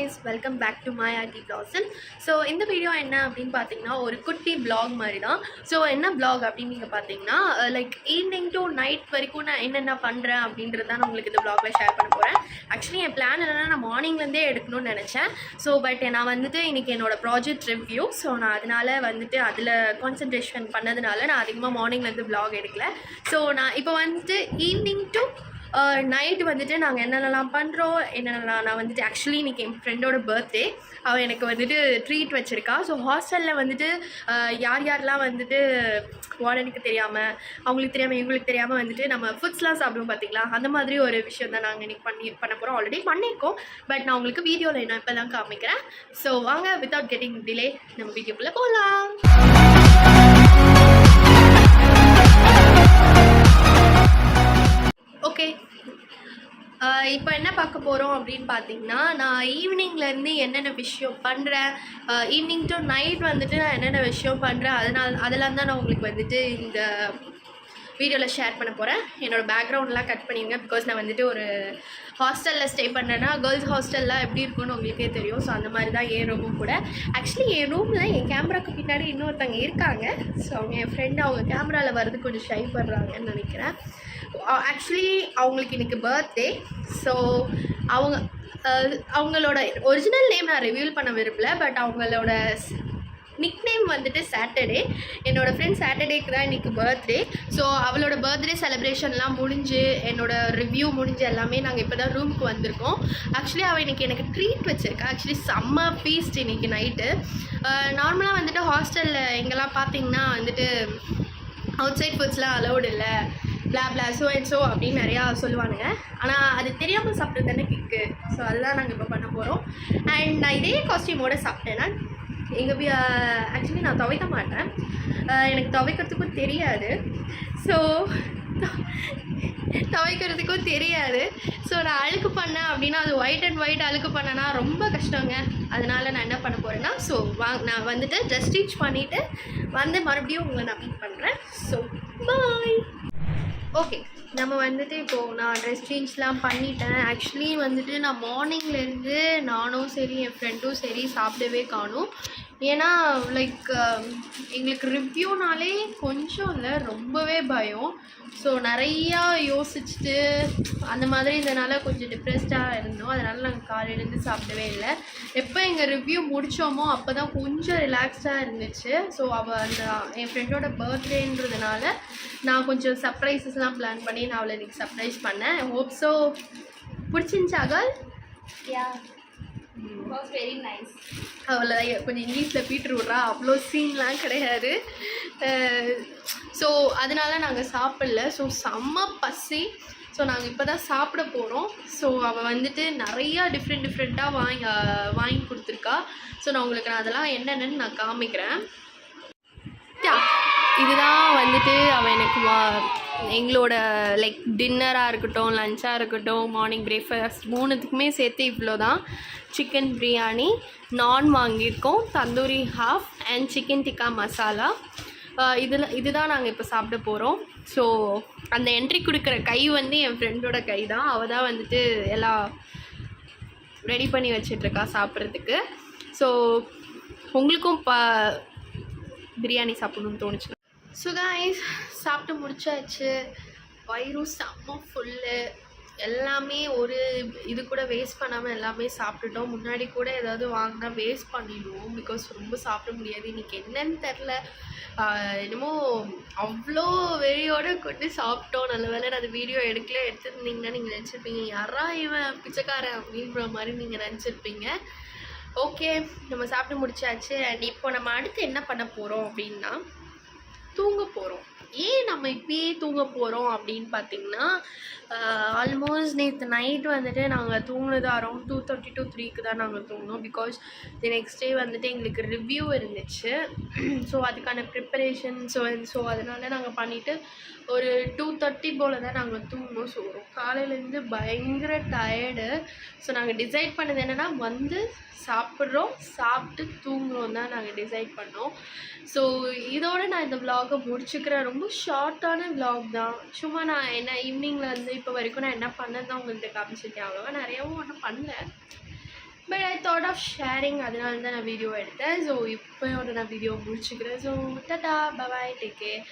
guys, welcome back to my IT Blossom. So இந்த video என்ன அப்படின்னு பார்த்தீங்கன்னா ஒரு குட்டி vlog மாதிரி தான். ஸோ என்ன vlog அப்படின்னு நீங்கள் பார்த்தீங்கன்னா லைக் ஈவினிங் டு நைட் வரைக்கும் நான் என்னென்ன பண்ணுறேன் அப்படின்றது தான் நான் உங்களுக்கு இந்த vlogல ஷேர் பண்ண போகிறேன். ஆக்சுவலி என் பிளான் என்னென்னா நான் மார்னிங்லேருந்தே எடுக்கணும்னு நினச்சேன். ஸோ பட் நான் வந்துட்டு இன்றைக்கி என்னோட ப்ராஜெக்ட் ரிவ்யூ. ஸோ நான் அதனால் வந்துட்டு அதில் கான்சன்ட்ரேஷன் பண்ணதுனால நான் அதிகமாக மார்னிங்லேருந்து vlog எடுக்கல. ஸோ நான் இப்போ வந்துட்டு ஈவினிங் டு நைட்டு வந்துட்டு நாங்கள் என்னென்னலாம் பண்ணுறோம் என்னென்னலாம் நான் வந்துட்டு ஆக்சுவலி இன்றைக்கி என் ஃப்ரெண்டோட பர்த்டே. அவள் எனக்கு வந்துட்டு ட்ரீட் வச்சுருக்கா. ஸோ ஹாஸ்டலில் வந்துட்டு யாரெல்லாம் வந்துட்டு வார்டனுக்கு தெரியாமல் அவங்களுக்கு தெரியாமல் இவங்களுக்கு தெரியாமல் வந்துட்டு நம்ம ஃபுட்ஸ்லாம் சாப்பிடுவோம் பார்த்திங்களா, அந்த மாதிரி ஒரு விஷயம் தான் நாங்கள் இன்றைக்கி பண்ண போகிறோம். ஆல்ரெடி பண்ணியிருக்கோம், பட் நான் உங்களுக்கு வீடியோவில் என்ன இப்போ தான் காமிக்கிறேன். ஸோ வாங்க, வித்தவுட் கெட்டிங் டிலே நம்ம வீடியோக்குள்ளே போகலாம். ஓகே, இப்போ என்ன பார்க்க போகிறோம் அப்படின்னு பார்த்தீங்கன்னா, நான் ஈவினிங்லேருந்து என்னென்ன விஷயம் பண்ணுறேன், ஈவினிங் டு நைட் வந்துட்டு நான் என்னென்ன விஷயம் பண்ணுறேன், அதெல்லாம் தான் நான் உங்களுக்கு வந்துட்டு இந்த வீடியோவில் ஷேர் பண்ண போகிறேன். என்னோடய பேக்ரவுண்ட்லாம் கட் பண்ணிடுங்க, பிகாஸ் நான் வந்துட்டு ஒரு ஹாஸ்டலில் ஸ்டே பண்ணுறேன்னா கேர்ள்ஸ் ஹாஸ்டல்லாம் எப்படி இருக்குன்னு உங்களுக்கே தெரியும். ஸோ அந்த மாதிரி தான் என் ரூமும் கூட. ஆக்சுவலி என் ரூமில் என் கேமராவுக்கு பின்னாடி இன்னொருத்தவங்க இருக்காங்க. ஸோ அவங்க என் ஃப்ரெண்டு, அவங்க கேமராவில் வர்றது கொஞ்சம் ஷை பண்ணுறாங்கன்னு நினைக்கிறேன். ஆக்சுவலி அவங்களுக்கு இன்றைக்கி பர்த்டே. ஸோ அவங்களோட ஒரிஜினல் நேம் நான் ரிவீல் பண்ண விரும்பல, பட் அவங்களோட நிக் நேம் வந்துட்டு சாட்டர்டே. என்னோடய ஃப்ரெண்ட் சாட்டர்டேக்கு தான் இன்றைக்கி பர்த்டே. ஸோ அவளோட பர்த்டே செலிப்ரேஷன்லாம் முடிஞ்சு என்னோட ரிவ்யூ முடிஞ்சு எல்லாமே நாங்கள் இப்போ தான் ரூமுக்கு வந்திருக்கோம். ஆக்சுவலி அவள் இன்றைக்கி எனக்கு ட்ரீட் வச்சுருக்கா. ஆக்சுவலி செம்ம ஃபீஸ்ட் இன்றைக்கி நைட்டு. நார்மலாக வந்துட்டு ஹாஸ்டலில் எங்கெல்லாம் பார்த்தீங்கன்னா வந்துட்டு அவுட் சைட் ஃபுட்ஸ்லாம் அலௌடு இல்லை, பிளா பிளா ஸோ அண்ட் ஸோ அப்படின்னு நிறையா சொல்லுவானுங்க. ஆனால் அது தெரியாமல் சாப்பிட்றது தானே கிக்கு. ஸோ அதுதான் நாங்கள் இப்போ பண்ண போகிறோம். அண்ட் நான் இதே காஸ்டியூமோடு சாப்பிட்டேன்னா ஆக்சுவலி நான் துவைக்க மாட்டேன், எனக்கு துவைக்கிறதுக்கும் தெரியாது. ஸோ துவைக்கிறதுக்கும் தெரியாது. ஸோ நான் அழுக்கு பண்ணேன் அப்படின்னா அது ஒயிட் அண்ட் ஒயிட் அழுக்கு பண்ணேன்னா ரொம்ப கஷ்டங்க. அதனால் நான் என்ன பண்ண போகிறேன்னா, ஸோ நான் வந்துட்டு ட்ரெஸ் ஸ்டிச் பண்ணிவிட்டு வந்து மறுபடியும் உங்களை நான் மீட் பண்ணுறேன். So bye. ஓகே, நம்ம வந்துட்டு இப்போது நான் ட்ரெஸ் சேஞ்ச்லாம் பண்ணிட்டேன். ஆக்சுவலி வந்துட்டு நான் மார்னிங்லேருந்து நானும் சரி என் ஃப்ரெண்டும் சரி சாப்பிடவே காணும். ஏன்னா லைக் எங்களுக்கு ரிவ்யூனாலே கொஞ்சம் இல்லை, ரொம்பவே பயம். ஸோ நிறையா யோசிச்சுட்டு அந்த மாதிரி இதனால் கொஞ்சம் டிப்ரெஸ்டாக இருந்தோம். அதனால் நாங்கள் காலையிலேருந்து சாப்பிடவே இல்லை. எப்போ எங்கள் ரிவ்யூ முடித்தோமோ அப்போ தான் கொஞ்சம் ரிலாக்ஸ்டாக இருந்துச்சு. ஸோ அவள் அந்த என் ஃப்ரெண்டோட பர்த்டேன்றதுனால நான் கொஞ்சம் சர்ப்ரைஸஸ்லாம் பிளான் பண்ணி நான் அவளை இன்றைக்கி சர்ப்ரைஸ் பண்ணேன். ஹோப் ஸோ பிடிச்சிருந்துச்சா girl? Yeah, was very nice. அவளை கொஞ்சம் இங்கிலீஷில் பீட்டர் விட்றா, அவ்வளோ சீன்லாம் கிடையாது. ஸோ அதனால நாங்கள் சாப்பிடல. ஸோ செம்ம பசி. ஸோ நாங்கள் இப்போ தான் சாப்பிட போகிறோம். ஸோ அவள் வந்துட்டு நிறையா டிஃப்ரெண்ட்டாக வாங்கி கொடுத்துருக்கா. ஸோ நான் உங்களுக்கு அதெல்லாம் என்னென்னு நான் காமிக்கிறேன். இதுதான் வந்துட்டு அவள் எனக்கு எங்களோட லைக் டின்னராக இருக்கட்டும், லஞ்சாக இருக்கட்டும், மார்னிங் பிரேக்ஃபாஸ்ட் மூணுத்துக்குமே சேர்த்து இவ்வளோ தான். சிக்கன் பிரியாணி, நான் வாங்கியிருக்கோம், tandoori half and chicken tikka masala. இதுதான் நாங்கள் இப்போ சாப்பிட போகிறோம். ஸோ அந்த என்ட்ரி கொடுக்குற கை வந்து என் ஃப்ரெண்டோட கை தான். அவள் தான் வந்துட்டு எல்லாம் ரெடி பண்ணி வச்சிட்ருக்கா சாப்பிட்றதுக்கு. ஸோ உங்களுக்கும் பிரியாணி சாப்பிட்ணுன்னு தோணுச்சு. ஸோ காய்ஸ், சாப்பிட்டு முடிச்சாச்சு. வயிறும் செம்ம ஃபுல்லு. எல்லாமே ஒரு இது கூட வேஸ்ட் பண்ணாமல் எல்லாமே சாப்பிட்டுட்டோம். முன்னாடி கூட ஏதாவது வாங்கினா வேஸ்ட் பண்ணிடுவோம், பிகாஸ் ரொம்ப சாப்பிட முடியாது. இன்றைக்கி என்னன்னு தெரில, என்னமோ அவ்வளோ வெறியோடு கொண்டு சாப்பிட்டோம். நல்ல வேலை நான் அது வீடியோ எடுத்துருந்தீங்கன்னா நீங்கள் நினச்சிருப்பீங்க யாரா இவன் பிச்சைக்காரன் அப்படின்ற மாதிரி நீங்கள் நினச்சிருப்பீங்க. ஓகே, நம்ம சாப்பிட்டு முடிச்சாச்சு. அண்ட் இப்போ நம்ம அடுத்து என்ன பண்ண போகிறோம் அப்படின்னா தூங்க போகிறோம். ஏன் நம்ம இப்பயே தூங்க போகிறோம் அப்படின்னு பார்த்தீங்கன்னா, ஆல்மோஸ்ட் நேற்று நைட் வந்துட்டு நாங்கள் தூங்கினது அரௌண்ட் 2:30 to 3 தான் நாங்கள் தூங்கினோம். பிகாஸ் தி நெக்ஸ்ட் டே வந்துட்டு எங்களுக்கு ரிவ்யூ இருந்துச்சு. ஸோ அதுக்கான ப்ரிப்பரேஷன் ஸோ அதனால் நாங்கள் பண்ணிவிட்டு ஒரு 2:30 போல் தான் நாங்கள் தூங்கினோம். ஸோ காலையிலேருந்து பயங்கர டயர்டு. ஸோ நாங்கள் டிசைட் பண்ணது என்னென்னா வந்து சாப்பிட்றோம், சாப்பிட்டு தூங்குறோம் தான் நாங்கள் டிசைட் பண்ணோம். ஸோ இதோடு நான் இந்த விலாகை முடிச்சுக்கிறேன். ரொம்ப ஷார்ட்டான விலாக் தான். சும்மா நான் என்ன ஈவினிங்கில் வந்து இப்போ வரைக்கும் நான் என்ன பண்ணது தான் உங்கள்கிட்ட காமிச்சிருக்கேன். அவ்வளோவா நிறையாவும் ஒன்றும் பண்ணல. But I thought of sharing, அதனால தான் நான் வீடியோ எடுத்தேன். ஸோ இப்போயோட நான் வீடியோ முடிச்சுக்கிறேன். So Tata bye, take care.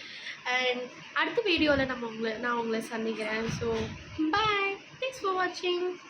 And அடுத்த வீடியோவில் நான் உங்களை சந்திக்கிறேன். ஸோ பாய், தேங்க்ஸ் ஃபார் வாட்சிங்.